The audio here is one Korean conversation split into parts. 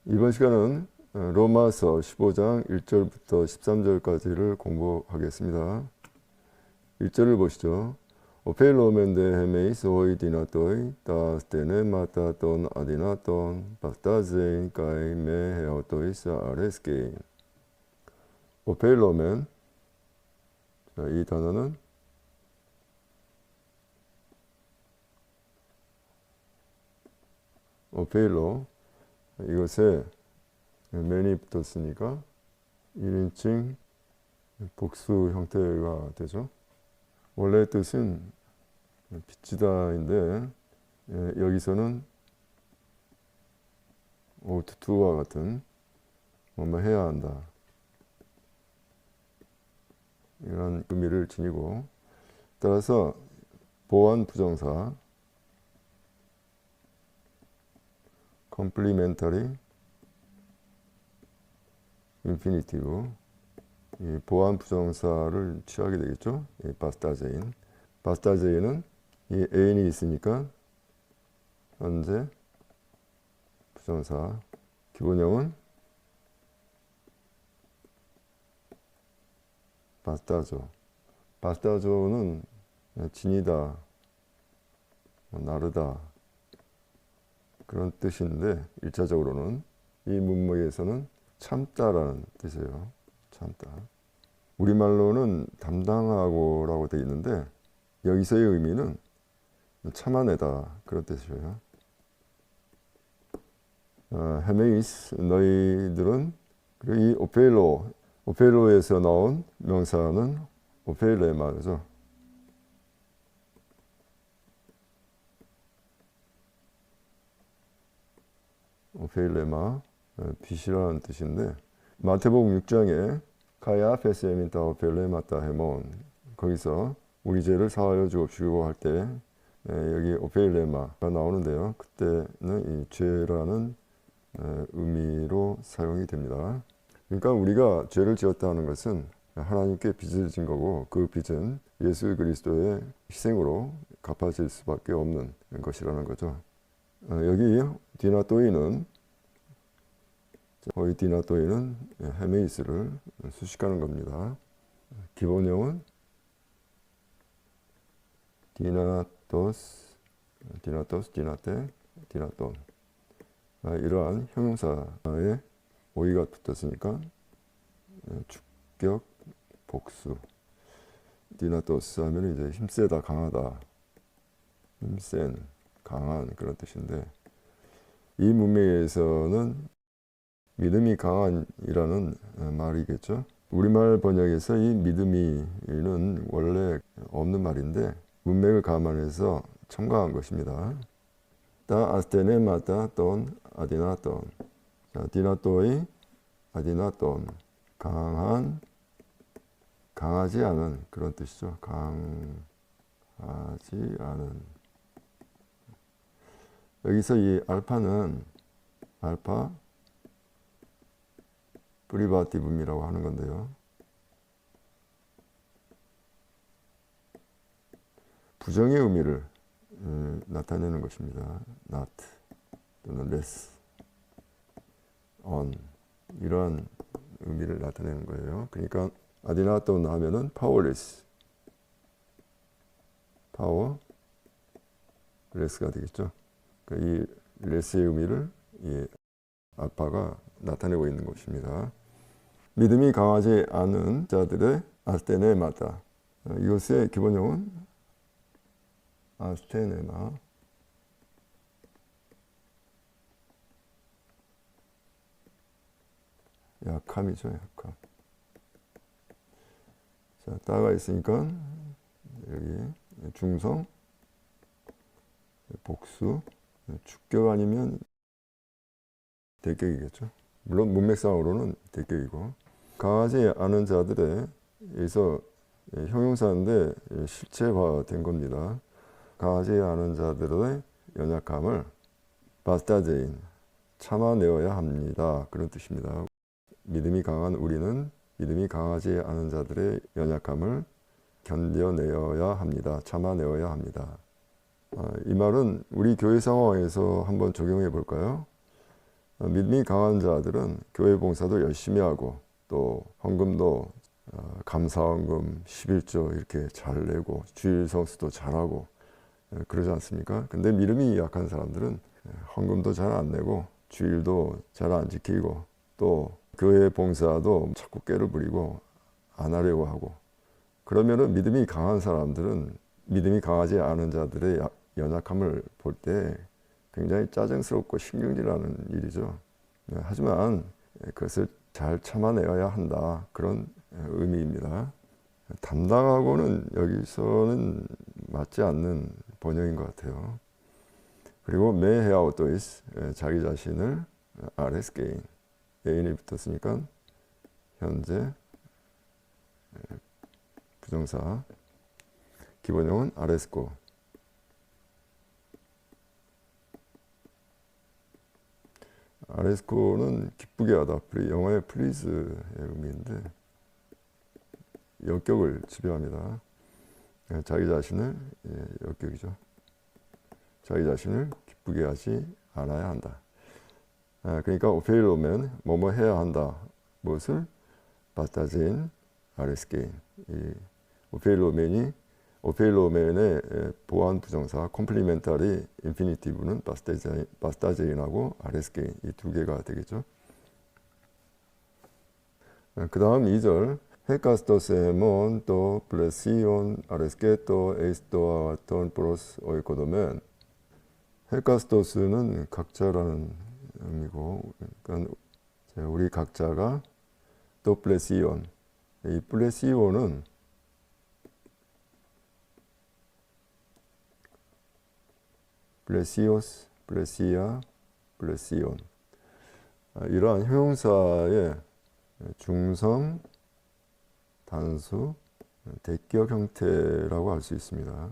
이번 시간은 로마서 15장 1절부터 13절까지를 공부하겠습니다. 1절을 보시죠. 오펠로멘데 헤메이스 호이디나토이 다스테네 마타톤 아디나톤 바스타제인 까이메 헤오토이스 아레스케인. 오펠로멘, 이 단어는 오펠로, 이것에 맨이 붙었으니까 1인칭 복수 형태가 되죠. 원래 뜻은 빚지다인데 여기서는 오투투와 같은 뭐뭐 해야 한다 이런 의미를 지니고, 따라서 보완 부정사 complementary 인피니티브, 이 보완 부정사를 취하게 되겠죠. 이 바스타제인. 바스타제인은 이 애인이 있으니까 현재 부정사, 기본형은 바스타조. 바스타조는 진이다, 나르다 그런 뜻인데, 1차적으로는 이 문맥에서는 참다라는 뜻이에요. 참다. 우리말로는 담당하고라고 되어 있는데 여기서의 의미는 참아내다 그런 뜻이에요. 헤메이스, 너희들은, 그리고 이 오펠로에서 나온 명사는 오펠레마죠. 오펠레마, 빛이라는 뜻인데, 마태복음 6장에 가야 페스에민타 오펠레마타 헤몬, 거기서 우리 죄를 사하여 주옵시고 할 때 여기 오펠레마가 나오는데요. 그때는 이 죄라는 의미로 사용이 됩니다. 그러니까 우리가 죄를 지었다는 것은 하나님께 빚을 진 거고, 그 빚은 예수 그리스도의 희생으로 갚아질 수밖에 없는 것이라는 거죠. 여기 디나토이는, 거의 디나토이는 헤메이스를 수식하는 겁니다. 기본형은 디나토스, 디나테, 디나톤. 이러한 형용사에 오이가 붙었으니까 주격 복수. 디나토스 하면 이제 힘세다, 강하다, 힘센, 강한 그런 뜻인데, 이 문맥에서는 믿음이 강한이라는 말이겠죠. 우리말 번역에서 이 믿음이는 원래 없는 말인데 문맥을 감안해서 첨가한 것입니다. 다 아스테네 마타 돈 아디나톤. 자, 디나토이 아디나톤, 강한, 강하지 않은 그런 뜻이죠. 강하지 않은. 여기서 이 알파는 알파 프리바티브이라고 하는 건데요. 부정의 의미를 나타내는 것입니다. not 또는 less, on 이러한 의미를 나타내는 거예요. 그러니까 아디나톤 하면은 powerless, powerless가 되겠죠. 그러니까 이 less의 의미를 이 알파가 나타내고 있는 것입니다. 믿음이 강하지 않은 자들의 아스테네마다. 이것의 기본형은 아스테네마, 약함이죠. 약함. 자, 따가 있으니까 여기 중성, 복수, 주격 아니면 대격이겠죠. 물론 문맥상으로는 대격이고, 강하지 않은 자들에 의해서 형용사인데 실체화된 겁니다. 강하지 않은 자들의 연약함을 바스타제인, 참아내어야 합니다. 그런 뜻입니다. 믿음이 강한 우리는 믿음이 강하지 않은 자들의 연약함을 견뎌내어야 합니다. 참아내어야 합니다. 이 말은 우리 교회 상황에서 한번 적용해 볼까요? 믿음이 강한 자들은 교회 봉사도 열심히 하고 또 헌금도 감사헌금 11조 이렇게 잘 내고 주일 성수도 잘하고 그러지 않습니까? 근데 믿음이 약한 사람들은 헌금도 잘 안 내고 주일도 잘 안 지키고 또 교회 봉사도 자꾸 꾀를 부리고 안 하려고 하고 그러면은 믿음이 강한 사람들은 믿음이 강하지 않은 자들의 연약함을 볼 때 굉장히 짜증스럽고 신경질나는 일이죠. 하지만 그것을 잘 참아내야 한다. 그런 의미입니다. 담당하고는 여기서는 맞지 않는 번역인 것 같아요. 그리고 매해 아우토이스 자기 자신을 RS 게인 개인이 붙었으니까 현재 부정사 기본형은 RS고 RS고는 기쁘게 하다 영어의 please의 의미인데 역격을 지배합니다. 자기 자신을 역격이죠. 자기 자신을 기쁘게 하지 않아야 한다. 그러니까 오페일로멘 뭐뭐 해야 한다. 무엇을? 바타제인 아레스게인. 이 오페일로멘의 보완 부정사 콤플리멘타리 인피니티브는 바스타제인하고 아레스게인 이 두 개가 되겠죠. 그 다음 2절 헤카스토세몬 또 플레시온 아레스게토 에이스토아 톤 프로스 오이코도멘 헤카스토스는 각자라는 의미고 그러니까 우리 각자가 또 플레시온 이 플레시온은 플레시오스, 플레시아, 플레시온 이러한 형용사의 중성, 단수, 대격 형태라고 할 수 있습니다.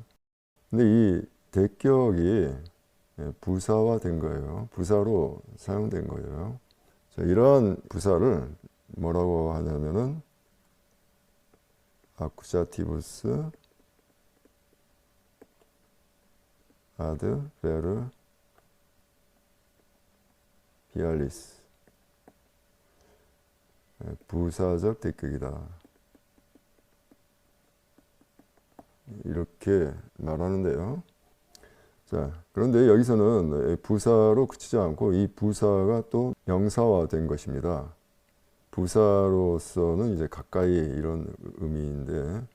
근데 이 대격이 부사화된 거예요. 부사로 사용된 거예요. 자, 이러한 부사를 뭐라고 하냐면은 아쿠자티브스 아드 베르 히알리스 부사적 대격이다. 이렇게 말하는데요. 자, 그런데 여기서는 부사로 그치지 않고 이 부사가 또 명사화된 것입니다. 부사로서는 이제 가까이 이런 의미인데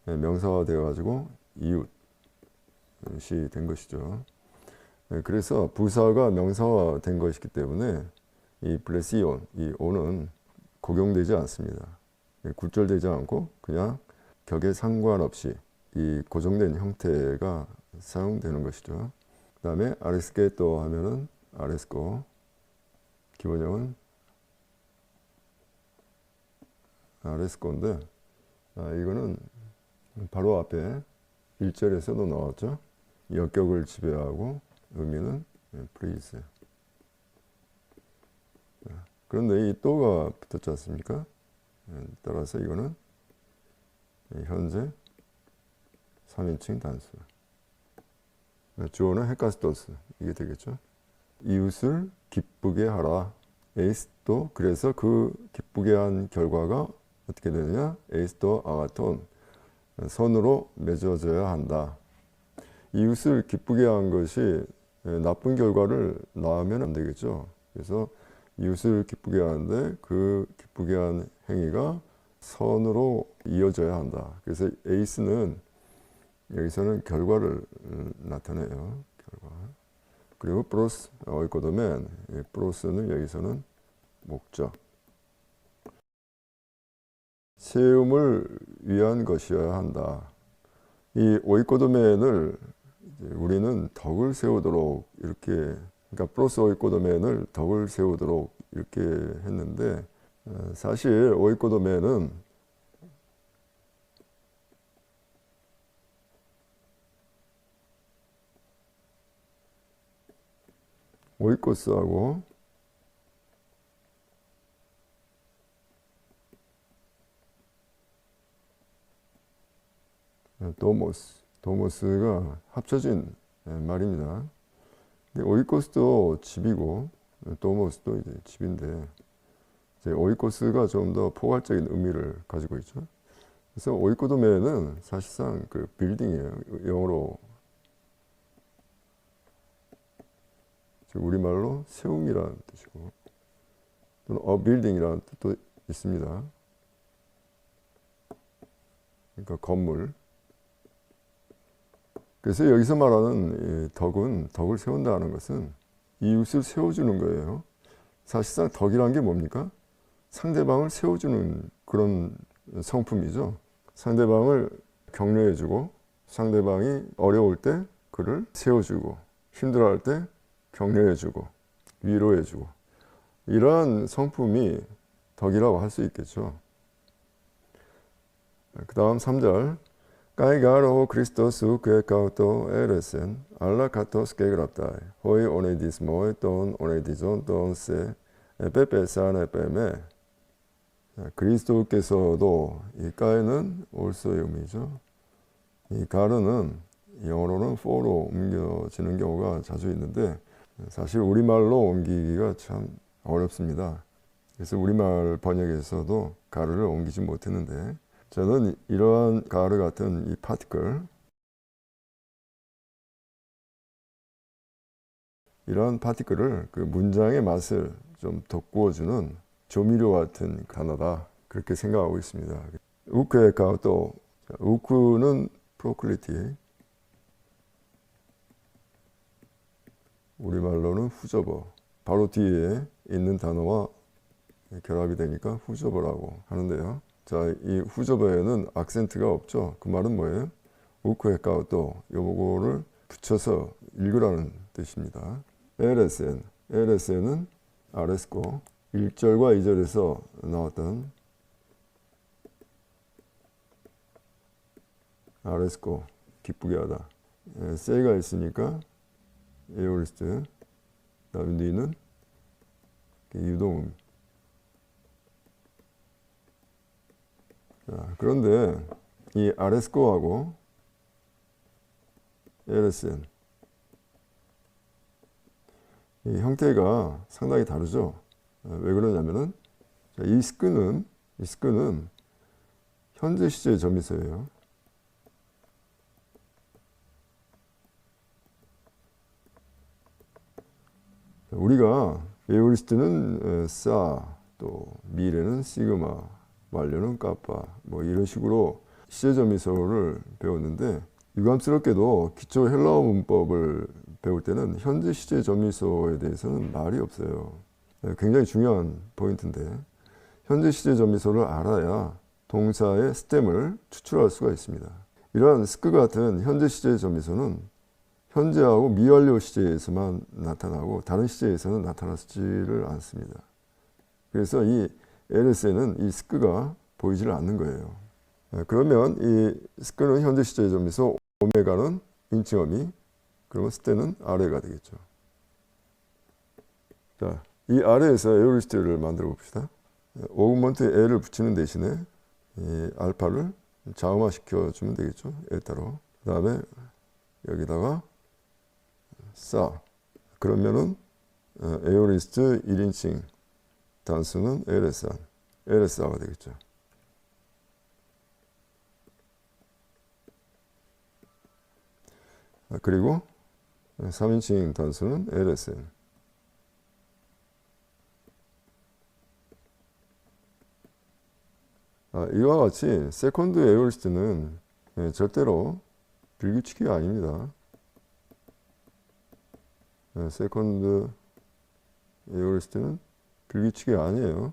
명사화되어 가지고 이웃이 된 것이죠. 그래서 부사가 명사화된 것이기 때문에 이 플레시온, 이 오는 고용되지 않습니다. 굴절되지 않고 그냥 격에 상관없이 이 고정된 형태가 사용되는 것이죠. 그 다음에 아레스게토 하면은 아레스코 기본형은 아레스코인데 이거는 바로 앞에 1절에서도 나왔죠. 역격을 지배하고 의미는 프리즈. 그런데 이 또가 붙었지 않습니까? 따라서 이거는 현재 3인칭 단수. 주어는 헤카스토스 이게 되겠죠. 이웃을 기쁘게 하라. 에이스도 그래서 그 기쁘게 한 결과가 어떻게 되느냐? 에이스도 아가톤 선으로 맺어져야 한다. 이웃을 기쁘게 한 것이 나쁜 결과를 낳으면 안 되겠죠. 그래서 이웃을 기쁘게 하는데 그 기쁘게 한 행위가 선으로 이어져야 한다. 그래서 에이스는 여기서는 결과를 나타내요. 결과. 그리고 프로스 오이코도멘 프로스는 여기서는 목적. 세움을 위한 것이어야 한다. 이 오이코도멘을 우리는 덕을 세우도록 이렇게 그러니까 프로스 오이코도멘을 덕을 세우도록 이렇게 했는데 사실 오이코도멘은 오이코스하고 도모스가 합쳐진 말입니다. 오이코스도 집이고 도모스도 이제 집인데, 이제 오이코스가 좀 더 포괄적인 의미를 가지고 있죠. 그래서 오이코도메는 사실상 그 빌딩이에요. 영어로 우리말로 세움이라는 뜻이고, 또는 빌딩이라는 뜻도 있습니다. 그러니까 건물. 그래서 여기서 말하는 덕을 세운다는 것은 이웃을 세워주는 거예요. 사실상 덕이란 게 뭡니까? 상대방을 세워주는 그런 성품이죠. 상대방을 격려해주고, 상대방이 어려울 때 그를 세워주고, 힘들어할 때 격려해주고, 위로해주고, 이러한 성품이 덕이라고 할 수 있겠죠. 그 다음 3절. Caigaro Christos que cauto eresen alla katos que graptai hoi onedis moi ton onedison ton se 에페페사네 빼메. 그리스도께서도 이 까에는 올소의 의미죠. 이 가르는 영어로는 for로 옮겨지는 경우가 자주 있는데 사실 우리말로 옮기기가 참 어렵습니다. 그래서 우리말 번역에서도 가르를 옮기지 못했는데 저는 이러한 가르 같은 이 파티클, 이러한 파티클을 그 문장의 맛을 좀 돋구어주는 조미료 같은 단어다, 그렇게 생각하고 있습니다. 우크의 가도, 우크는 프로클리티, 우리말로는 후저버, 바로 뒤에 있는 단어와 결합이 되니까 후저버라고 하는데요. 자, 이 후저버에는 악센트가 없죠. 그 말은 뭐예요? 우크의 가도, 요거를 붙여서 읽으라는 뜻입니다. LSN은 아레스코, 1절과 2절에서 나왔던 아레스코, 기쁘게 하다. 세가 있으니까 에오리스트, 다음 뒤는 유동음. 자, 그런데 이 아레스코하고 LSN, 이 형태가 상당히 다르죠. 왜 그러냐면은 이 스크는 현재 시제 점이서예요. 우리가 에오리스트는 또 미래는 시그마, 완료는 까빠, 뭐 이런 식으로 시제 점이서를 배웠는데 유감스럽게도 기초 헬라어 문법을 배울 때는 현재 시제 점이서에 대해서는 말이 없어요. 굉장히 중요한 포인트인데 현재 시제 점이서를 알아야 동사의 스템을 추출할 수가 있습니다. 이러한 스크 같은 현재 시제 점이서는 현재하고 미완료 시제에서만 나타나고 다른 시제에서는 나타나지를 않습니다. 그래서 이 LS에는 이 스크가 보이지를 않는 거예요. 그러면 이 스크는 현재 시제 점이서 오메가는 인칭어미, 그러면 스테는 아래가 되겠죠. 자, 이 아래에서 에오리스트를 만들어 봅시다. 오그먼트 L을 붙이는 대신에 이 알파를 자음화 시켜주면 되겠죠. 에타로. 그 다음에 여기다가 싸. 그러면은 에오리스트 1인칭 단수는 LSA가 되겠죠. 그리고 3인칭 단수는 LSN. 이와 같이 세컨드 에오리스트는 절대로 불규칙이 아닙니다. 세컨드 에오리스트는 불규칙이 아니에요.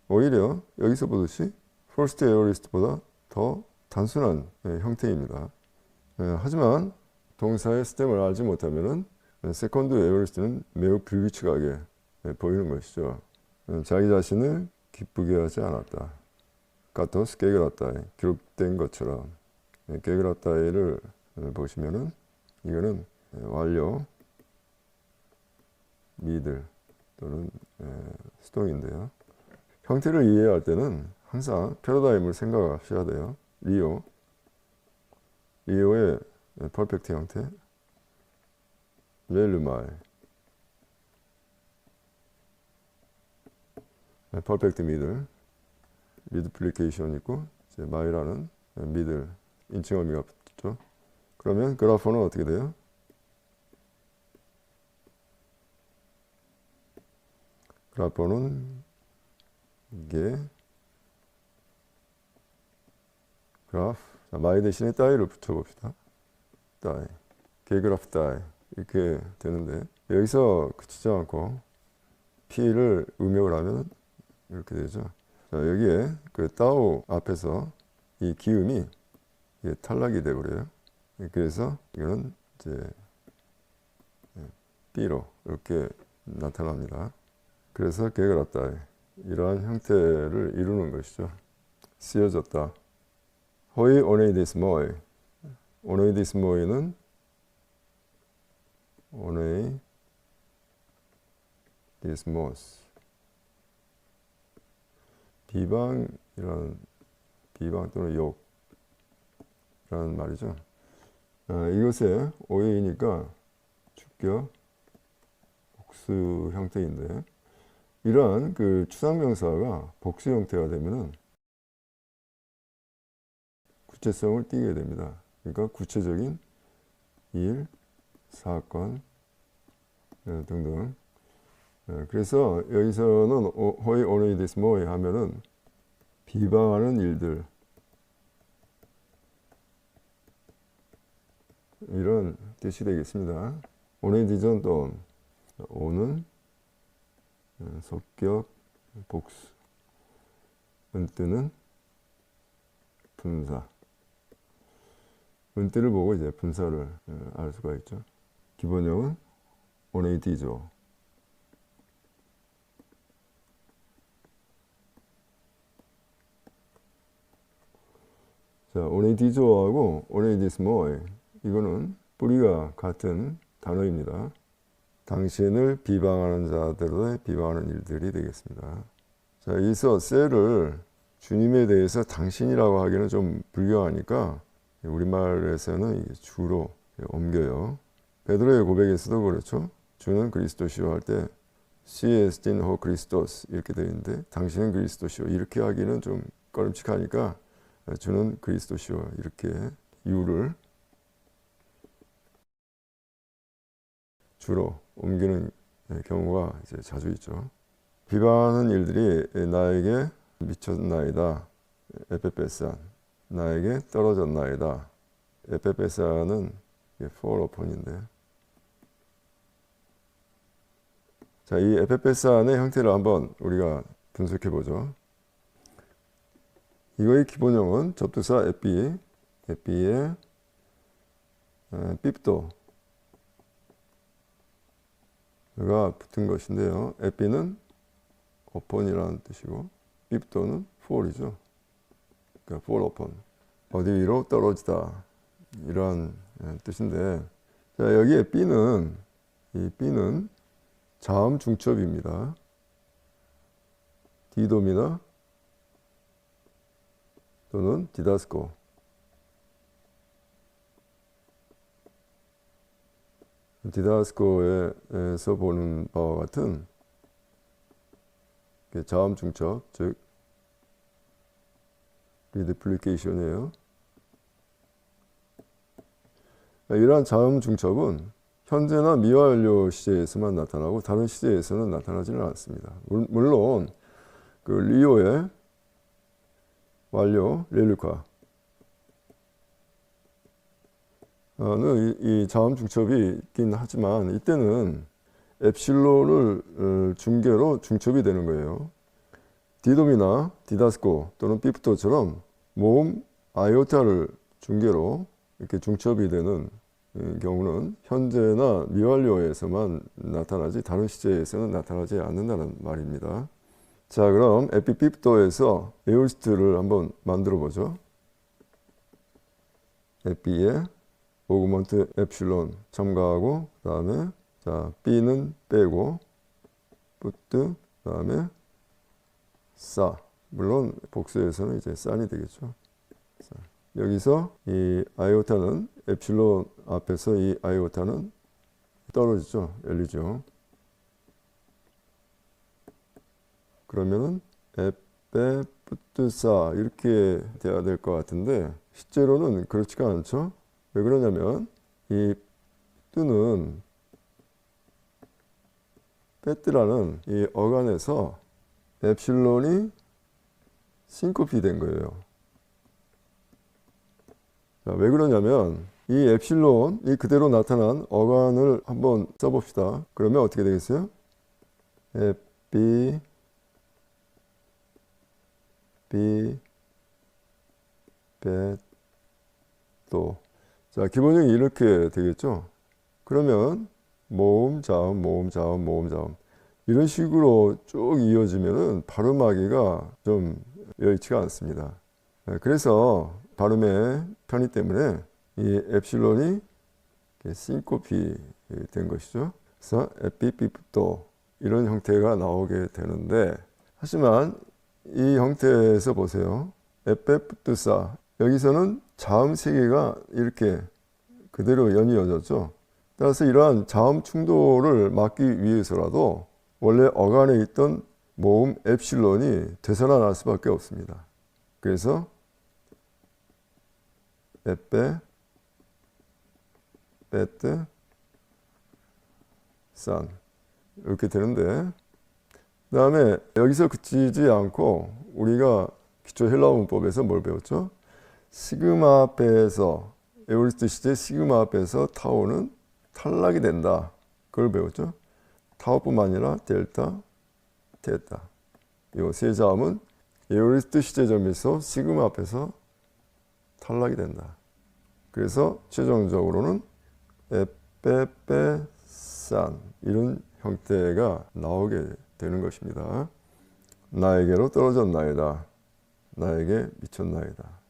오히려 여기서 보듯이 퍼스트 에오리스트보다 더 단순한 형태입니다. 하지만 동사의 스템을 알지 못하면 세컨드 에오리스트는 매우 불규칙하게 보이는 것이죠. 자기 자신을 기쁘게 하지 않았다. 카토스 게그라타이, 기록된 것처럼. 게그라타이를 보시면은 이거는 완료, 미들 또는 수동인데요. 형태를 이해할 때는 항상 패러다임을 생각하셔야 돼요. 리오의 퍼펙트 형태, 렐루마이, 퍼펙트 미들, 미드플리케이션 있고 이제 my라는 미들 인칭 어미가 붙죠. 그러면 그래프는 어떻게 돼요? 그래프는 이게 그래프, 자, my 대신에 따위를 붙여봅시다. 따위, 개그래프 따위 이렇게 되는데 여기서 그치지 않고 p를 음역을 하면 이렇게 되죠. 자, 여기에 그 따오 앞에서 이 기음이 탈락이 되버려요. 그래서 이거는 이제 B로 이렇게 나타납니다. 그래서 개그래프 따위 이러한 형태를 이루는 것이죠. 쓰여졌다. Hoy only this moy. only this moy는 only this moss. 비방이라는 비방 또는 욕이라는 말이죠. 이것의 오해이니까 주격 복수 형태인데 이러한 그 추상명사가 복수 형태가 되면은 구체성을 띠게 됩니다. 그러니까 구체적인 일, 사건 등등. 그래서 여기서는 Hoy only this moy 하면은 비방하는 일들 이런 뜻이 되겠습니다. only this은 또 오는 속격 복수, 은뜨는 분사. 은뜨를 보고 이제 분사를 알 수가 있죠. 기본형은 only this죠. 자, only this하고 only this moy 이거는 뿌리가 같은 단어입니다. 당신을 비방하는 자들의 비방하는 일들이 되겠습니다. 자, 여기서 셀을 주님에 대해서 당신이라고 하기는 좀 불경하니까 우리말에서는 주로 옮겨요. 베드로의 고백에서도 그렇죠. 주는 그리스도시요 할 때 시에스틴 호 그리스도스 이렇게 되어 있는데 당신은 그리스도시요 이렇게 하기는 좀 꺼림칙하니까 주는 그리스도시요 이렇게 유를 주로 옮기는 경우가 이제 자주 있죠. 비방하는 일들이 나에게 미쳤나이다. 에페페산 나에게 떨어졌나이다. 에페페산은 fall upon인데 자, 이 에페페산의 형태를 한번 우리가 분석해 보죠. 이거의 기본형은 접두사 에피에 삐프도 가 붙은 것인데요. 에피는 upon이라는 뜻이고 삐프도는 fall이죠. 그러니까 fall upon 어디 위로 떨어지다 이러한 뜻인데 자, 여기에 B는 이 B는 자음 중첩입니다. 디도미나 또는 디다스코 디다스코에서 보는 바와 같은 자음 중첩 즉 리드플리케이션이에요. 이러한 자음 중첩은 현재나 미완료 시제에서만 나타나고 다른 시제에서는 나타나지는 않습니다. 물론 그 리오의 완료 렐루카는 이 자음 중첩이 있긴 하지만 이때는 엡실론을 중개로 중첩이 되는 거예요. 디돔이나 디다스코 또는 삐프토처럼 모음 아이오타를 중개로 이렇게 중첩이 되는 경우는 현재나 미완료에서만 나타나지 다른 시제에서는 나타나지 않는다는 말입니다. 자, 그럼 에피삐프토에서 에울스트를 한번 만들어 보죠. 에피에 오그먼트 엡실론 첨가하고 그 다음에 자 B는 빼고 푸트 그 다음에 싸 물론 복수에서는 이제 싼이 되겠죠. 여기서 이 아이오타는 엡실론 앞에서 이 아이오타는 떨어지죠. 열리죠. 그러면은 에페푸트사 이렇게 돼야 될 것 같은데 실제로는 그렇지가 않죠. 왜 그러냐면 이 뜨는 페트라는 이 어간에서 엡실론이 싱코피 된 거예요. 자, 왜 그러냐면 이 엡실론이 그대로 나타난 어간을 한번 써봅시다. 그러면 어떻게 되겠어요? 에피 비 베또. 자, 기본형이 이렇게 되겠죠. 그러면 모음 자음 모음 자음 모음 자음 이런 식으로 쭉 이어지면은 발음하기가 좀 여의치가 않습니다. 그래서 발음의 편의 때문에 이 엡실론이 싱코피 된 것이죠. 그래서 에피피프토 이런 형태가 나오게 되는데, 하지만 이 형태에서 보세요. 에페프트사 여기서는 자음 세 개가 이렇게 그대로 연이어졌죠. 따라서 이러한 자음 충돌을 막기 위해서라도 원래 어간에 있던 모음 엡실론이 되살아날 수밖에 없습니다. 그래서 에페 베트 산 이렇게 되는데, 그 다음에 여기서 그치지 않고 우리가 기초 헬라어 문법에서 뭘 배웠죠? 시그마 앞에서 에오리스트 시제 시그마 앞에서 타오는 탈락이 된다. 그걸 배웠죠. 타오뿐만 아니라 델타, 테타. 이 세 자음은 에오리스트 시제점에서 시그마 앞에서 탈락이 된다. 그래서 최종적으로는 에페페산 이런 형태가 나오게 되는 것입니다. 나에게로 떨어졌나이다. 나에게 미쳤나이다.